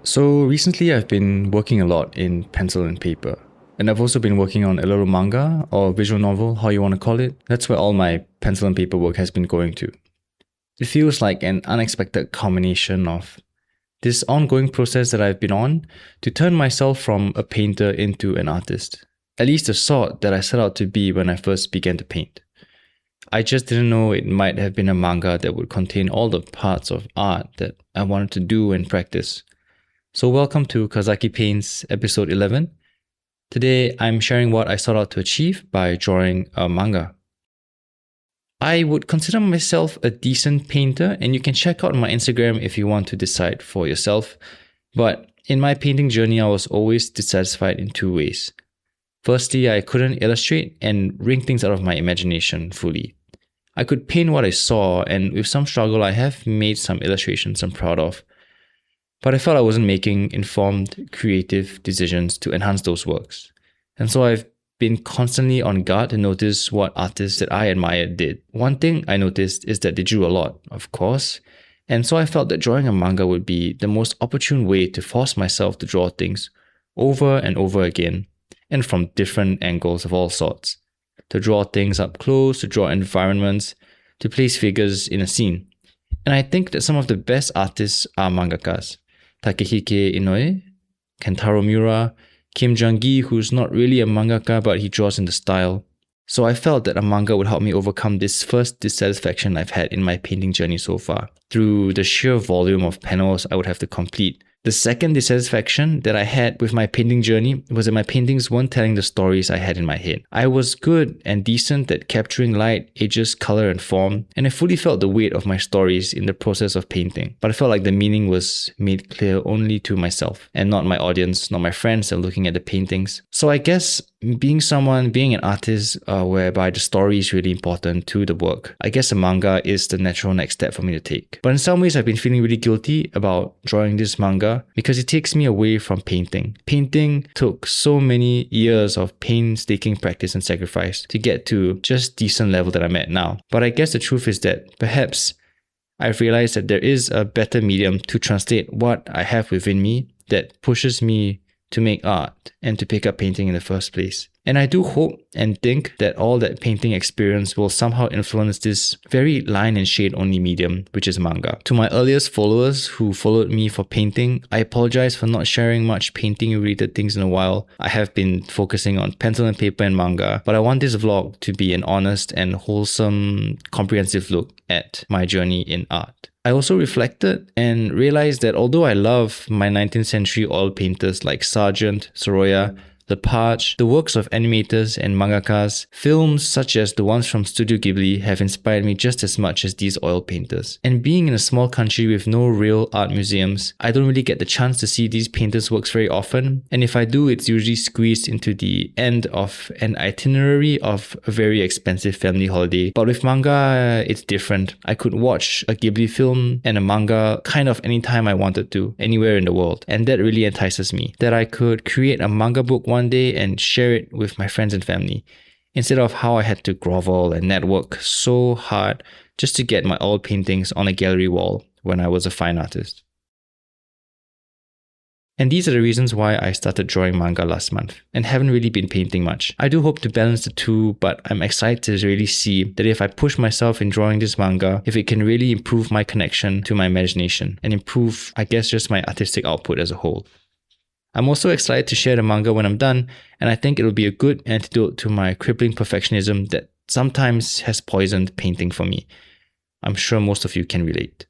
So recently I've been working a lot in pencil and paper. And I've also been working on a little manga or visual novel, how you want to call it. That's where all my pencil and paper work has been going to. It feels like an unexpected culmination of this ongoing process that I've been on to turn myself from a painter into an artist. At least the sort that I set out to be when I first began to paint. I just didn't know it might have been a manga that would contain all the parts of art that I wanted to do and practice. So welcome to Kafzakii Paints episode 11. Today I'm sharing what I sought out to achieve by drawing a manga. I would consider myself a decent painter, and you can check out my Instagram if you want to decide for yourself. But in my painting journey, I was always dissatisfied in two ways. Firstly, I couldn't illustrate and wring things out of my imagination fully. I could paint what I saw, and with some struggle I have made some illustrations I'm proud of. But I felt I wasn't making informed, creative decisions to enhance those works. And so I've been constantly on guard to notice what artists that I admired did. One thing I noticed is that they drew a lot, of course. And so I felt that drawing a manga would be the most opportune way to force myself to draw things over and over again, and from different angles of all sorts. To draw things up close, to draw environments, to place figures in a scene. And I think that some of the best artists are mangakas. Takehiko Inoue, Kentaro Miura, Kim Jung-gi, who's not really a mangaka but he draws in the style. So I felt that a manga would help me overcome this first dissatisfaction I've had in my painting journey so far, through the sheer volume of panels I would have to complete. The second dissatisfaction that I had with my painting journey was that my paintings weren't telling the stories I had in my head. I was good and decent at capturing light, edges, color, and form, and I fully felt the weight of my stories in the process of painting. But I felt like the meaning was made clear only to myself, and not my audience, not my friends that are looking at the paintings. So I guess being an artist whereby the story is really important to the work, I guess a manga is the natural next step for me to take. But in some ways, I've been feeling really guilty about drawing this manga because it takes me away from painting. Painting took so many years of painstaking practice and sacrifice to get to just decent level that I'm at now. But I guess the truth is that perhaps I've realized that there is a better medium to translate what I have within me that pushes me to make art and to pick up painting in the first place. And I do hope and think that all that painting experience will somehow influence this very line and shade only medium, which is manga. To my earliest followers who followed me for painting, I apologize for not sharing much painting related things in a while. I have been focusing on pencil and paper and manga, but I want this vlog to be an honest and wholesome, comprehensive look at my journey in art. I also reflected and realized that although I love my 19th century oil painters like Sargent, Soroya, Lepage, the works of animators and mangakas, films such as the ones from Studio Ghibli have inspired me just as much as these oil painters. And being in a small country with no real art museums, I don't really get the chance to see these painters' works very often, and if I do, it's usually squeezed into the end of an itinerary of a very expensive family holiday. But with manga, it's different. I could watch a Ghibli film and a manga kind of anytime I wanted to, anywhere in the world, and that really entices me. That I could create a manga book one day and share it with my friends and family, instead of how I had to grovel and network so hard just to get my old paintings on a gallery wall when I was a fine artist. And these are the reasons why I started drawing manga last month and haven't really been painting much. I do hope to balance the two, but I'm excited to really see that if I push myself in drawing this manga, if it can really improve my connection to my imagination and improve, I guess, just my artistic output as a whole. I'm also excited to share the manga when I'm done, and I think it'll be a good antidote to my crippling perfectionism that sometimes has poisoned painting for me. I'm sure most of you can relate.